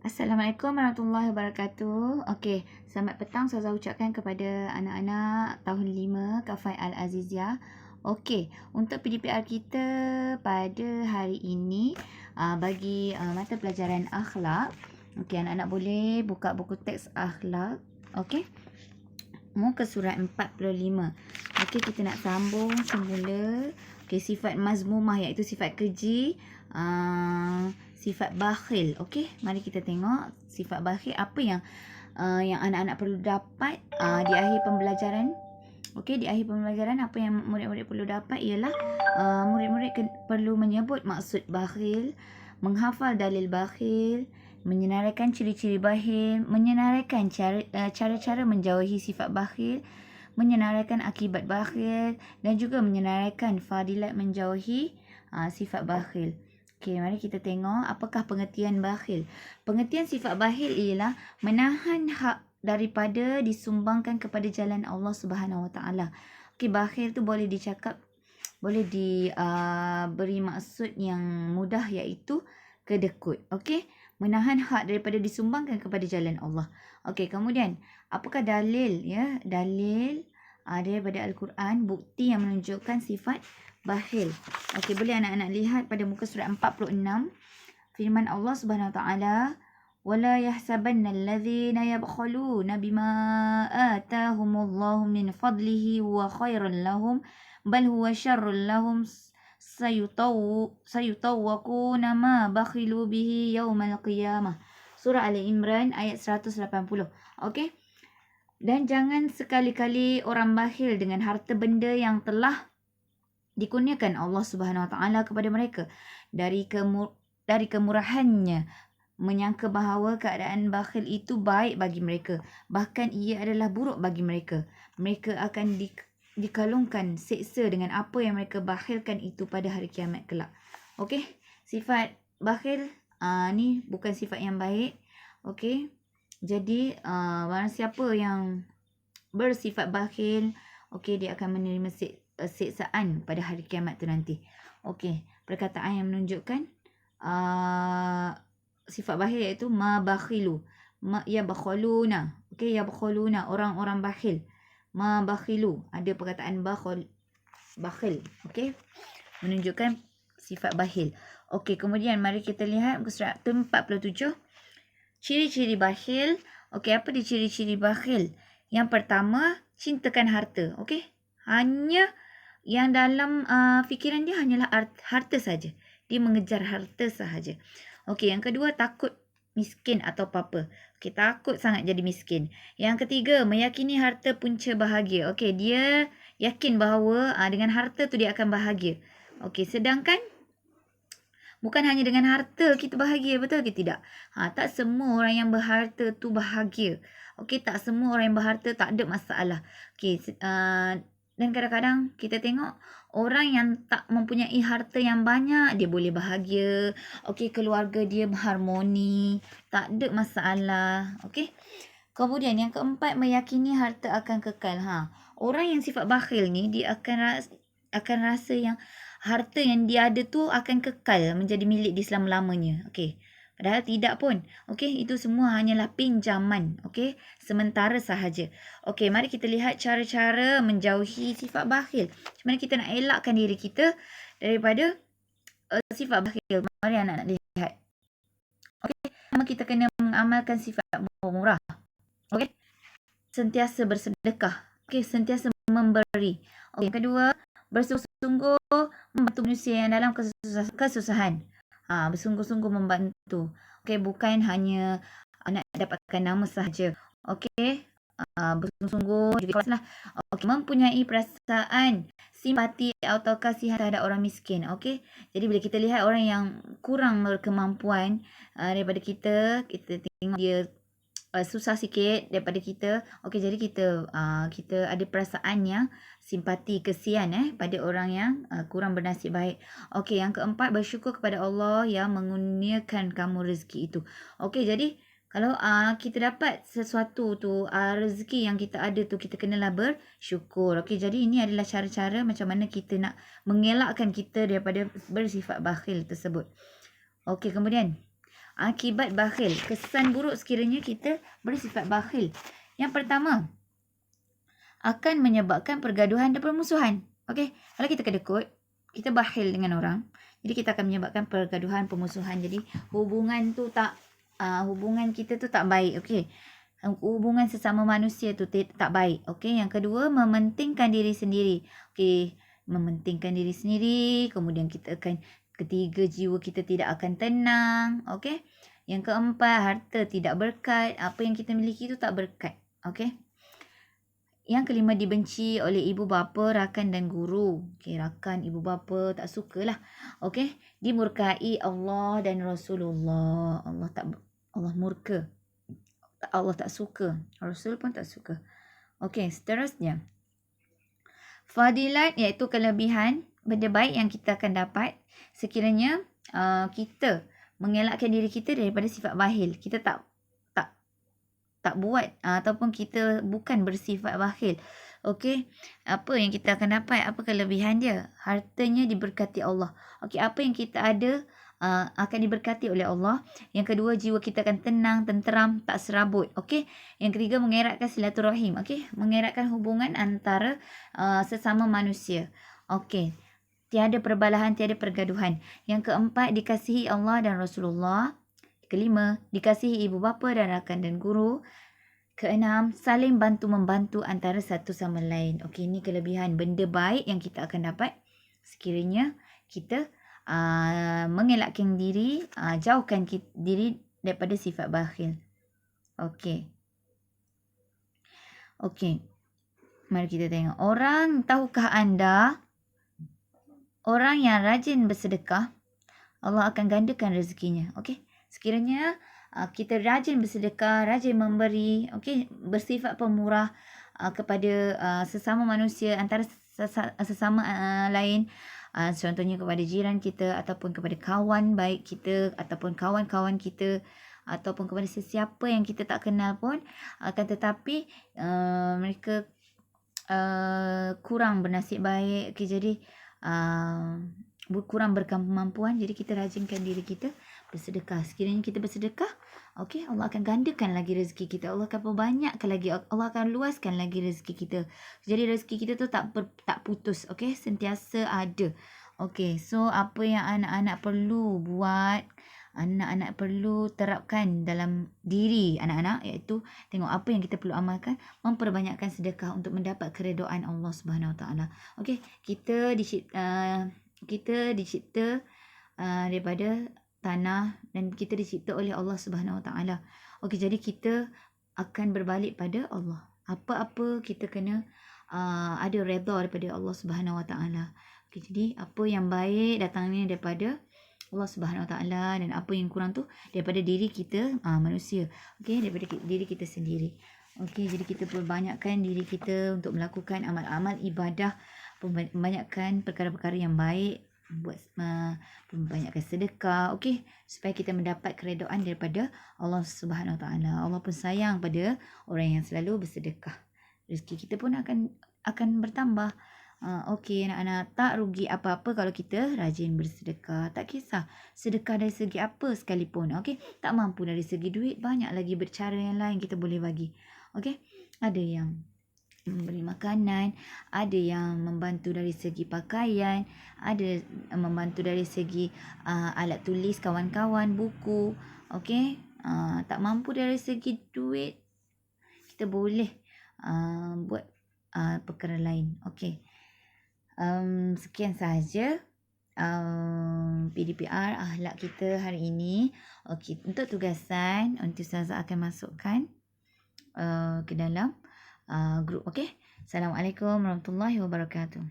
Assalamualaikum warahmatullahi wabarakatuh. Okey, selamat petang saya ucapkan kepada anak-anak tahun 5 Kafai Al-Azizia. Okey, untuk PDPR kita pada hari ini bagi mata pelajaran akhlak. Okey, anak-anak boleh buka buku teks akhlak. Okey. Muka surat 45. Okey, kita nak sambung semula. Okey, sifat mazmumah iaitu sifat keji. Sifat bakhil. Okey, mari kita tengok sifat bakhil apa yang anak-anak perlu dapat di akhir pembelajaran. Okey, di akhir pembelajaran apa yang murid-murid perlu dapat ialah murid-murid perlu menyebut maksud bakhil, menghafal dalil bakhil, menyenaraikan ciri-ciri bakhil, menyenaraikan cara-cara menjauhi sifat bakhil, menyenaraikan akibat bakhil dan juga menyenaraikan fadilat menjauhi sifat bakhil. Okey, mari kita tengok apakah pengertian bakhil. Pengertian sifat bakhil ialah menahan hak daripada disumbangkan kepada jalan Allah Subhanahu Wa Taala. Okey, bakhil tu boleh diberi maksud yang mudah iaitu kedekut. Okey, menahan hak daripada disumbangkan kepada jalan Allah. Okey, kemudian apakah dalil Dalil daripada Al-Quran bukti yang menunjukkan sifat bakhil. Okey, boleh anak-anak lihat pada muka surat 46 firman Allah Subhanahu Wa Taala, wala yahsabanna alladhina yabkhuluna bima atahumullahu min fadlihi wa khairan lahum bal huwa syarrun lahum sayutawwaquna ma bakhilu bihi yaumal qiyamah. Surah Ali Imran ayat 180. Okey. Dan jangan sekali-kali orang bakhil dengan harta benda yang telah dikurniakan Allah Subhanahu Wa Taala kepada mereka dari kemurahannya, menyangka bahawa keadaan bakhil itu baik bagi mereka, bahkan ia adalah buruk bagi mereka. Mereka akan dikalungkan seksa dengan apa yang mereka bakhilkan itu pada hari kiamat kelak. Okey, sifat bakhil ni bukan sifat yang baik. Okey, jadi barang siapa yang bersifat bakhil, okey, dia akan menerima siksaan pada hari kiamat tu nanti. Okey, perkataan yang menunjukkan sifat bakhil iaitu ma bakhilu, yabkhuluna. Okey, yabkhuluna, orang-orang bakhil. Ma bakhilu, ada perkataan bakhil. Okey, menunjukkan sifat bakhil. Okey, kemudian mari kita lihat muka surat 47. Ciri-ciri bakhil. Okey, apa dia ciri-ciri bakhil? Yang pertama, cintakan harta. Okey, hanya yang dalam fikiran dia hanyalah harta saja. Dia mengejar harta sahaja. Okey, yang kedua, takut miskin atau apa-apa. Okey, takut sangat jadi miskin. Yang ketiga, meyakini harta punca bahagia. Okey, dia yakin bahawa dengan harta tu dia akan bahagia. Okey, sedangkan bukan hanya dengan harta kita bahagia, betul ke tidak? Tak semua orang yang berharta tu bahagia. Okey, tak semua orang yang berharta tak ada masalah. Okey, dan kadang-kadang kita tengok orang yang tak mempunyai harta yang banyak, dia boleh bahagia. Okey, keluarga dia berharmoni, tak ada masalah. Okey. Kemudian yang keempat, meyakini harta akan kekal. Orang yang sifat bakhil ni dia akan rasa yang harta yang dia ada tu akan kekal menjadi milik dia selama-lamanya. Okey. Padahal tidak pun. Okey, itu semua hanyalah pinjaman. Okey, sementara sahaja. Okey, mari kita lihat cara-cara menjauhi sifat bakhil. Macam mana kita nak elakkan diri kita daripada sifat bakhil. Mari anak-anak lihat. Okey, pertama kita kena mengamalkan sifat murah. Okey, sentiasa bersedekah. Okey, sentiasa memberi. Okey, yang kedua, bersungguh-sungguh membantu manusia yang dalam kesusahan. Bersungguh-sungguh membantu. Okey, bukan hanya nak dapatkan nama sahaja. Okey, bersungguh-sungguh juga lah. Okey, mempunyai perasaan simpati atau kasihan terhadap orang miskin. Okey, jadi bila kita lihat orang yang kurang berkemampuan daripada kita tengok dia susah sikit daripada kita. Okey, jadi kita ada perasaan yang simpati, kesian pada orang yang kurang bernasib baik. Okey, yang keempat, bersyukur kepada Allah yang mengurniakan kamu rezeki itu. Okey, jadi kalau kita dapat sesuatu tu, rezeki yang kita ada tu, kita kenalah bersyukur. Okey, jadi ini adalah cara-cara macam mana kita nak mengelakkan kita daripada bersifat bakhil tersebut. Okey, kemudian akibat bakhil. Kesan buruk sekiranya kita bersifat bakhil. Yang pertama, akan menyebabkan pergaduhan dan permusuhan. Okey, kalau kita kedekut, kita bakhil dengan orang, jadi kita akan menyebabkan pergaduhan, permusuhan. Jadi hubungan kita tu tak baik. Okey. Hubungan sesama manusia tu tak baik. Okey, yang kedua, mementingkan diri sendiri. Okey, mementingkan diri sendiri, kemudian ketiga, jiwa kita tidak akan tenang. Okey. Yang keempat, harta tidak berkat. Apa yang kita miliki tu tak berkat. Okey. Yang kelima, dibenci oleh ibu bapa, rakan dan guru. Okey, rakan, ibu bapa tak sukalah. Okey, dimurkai Allah dan Rasulullah. Allah murka. Allah tak suka. Rasul pun tak suka. Okey, seterusnya. Fadilat iaitu kelebihan, benda baik yang kita akan dapat sekiranya kita mengelakkan diri kita daripada sifat bakhil. Kita tak buat ataupun kita bukan bersifat bakhil. Okey, apa yang kita akan dapat? Apa kelebihan dia? Hartanya diberkati Allah. Okey, apa yang kita ada akan diberkati oleh Allah. Yang kedua, jiwa kita akan tenang, tenteram, tak serabut. Okey. Yang ketiga, mengeratkan silaturahim. Okey, mengeratkan hubungan antara sesama manusia. Okey. Tiada perbalahan, tiada pergaduhan. Yang keempat, dikasihi Allah dan Rasulullah. Kelima, dikasihi ibu bapa dan rakan dan guru. Keenam, saling bantu-membantu antara satu sama lain. Okey, ini kelebihan benda baik yang kita akan dapat sekiranya kita mengelakkan diri, jauhkan diri daripada sifat bakhil. Okey. Okey. Mari kita tengok. Tahukah anda, orang yang rajin bersedekah, Allah akan gandakan rezekinya. Okey. Sekiranya kita rajin bersedekah, rajin memberi, okey, bersifat pemurah kepada sesama manusia, antara sesama lain, contohnya kepada jiran kita ataupun kepada kawan baik kita ataupun kawan-kawan kita ataupun kepada sesiapa yang kita tak kenal pun, akan tetapi mereka kurang bernasib baik. Okay, jadi kurang berkemampuan, jadi kita rajinkan diri kita bersedekah. Sekiranya kita bersedekah, okey, Allah akan gandakan lagi rezeki kita. Allah akan perbanyakkan lagi. Allah akan luaskan lagi rezeki kita. Jadi rezeki kita tu tak putus, okey, sentiasa ada. Okey, so apa yang anak-anak perlu buat, anak-anak perlu terapkan dalam diri anak-anak, iaitu tengok apa yang kita perlu amalkan, memperbanyakkan sedekah untuk mendapat keredaan Allah Subhanahu Wa Taala. Okey, kita dicipta daripada tanah dan kita dicipta oleh Allah Subhanahu Wa Taala. Okey, jadi kita akan berbalik pada Allah. Apa-apa kita kena ada redha daripada Allah Subhanahu Wa Taala. Okey, jadi apa yang baik datangnya daripada Allah Subhanahu Wa Taala dan apa yang kurang tu daripada diri kita manusia. Okey, daripada diri kita sendiri. Okey, jadi kita perbanyakkan diri kita untuk melakukan amal-amal ibadah, perbanyakkan perkara-perkara yang baik, membanyakkan sedekah, okey, supaya kita mendapat keredaan daripada Allah Subhanahu Wa Taala. Allah pun sayang pada orang yang selalu bersedekah. Rezeki kita pun akan bertambah. Okey, anak-anak, tak rugi apa-apa kalau kita rajin bersedekah. Tak kisah sedekah dari segi apa sekalipun. Okey, tak mampu dari segi duit, banyak lagi bercara yang lain kita boleh bagi. Okey, ada yang memberi makanan, ada yang membantu dari segi pakaian, ada membantu dari segi alat tulis kawan-kawan, buku. Okey, tak mampu dari segi duit, kita boleh buat perkara lain. Okey, sekian sahaja PDPR akhlak kita hari ini. Okey, untuk tugasan nanti Ustazah akan masukkan ke dalam grup. Okey. Assalamualaikum warahmatullahi wabarakatuh.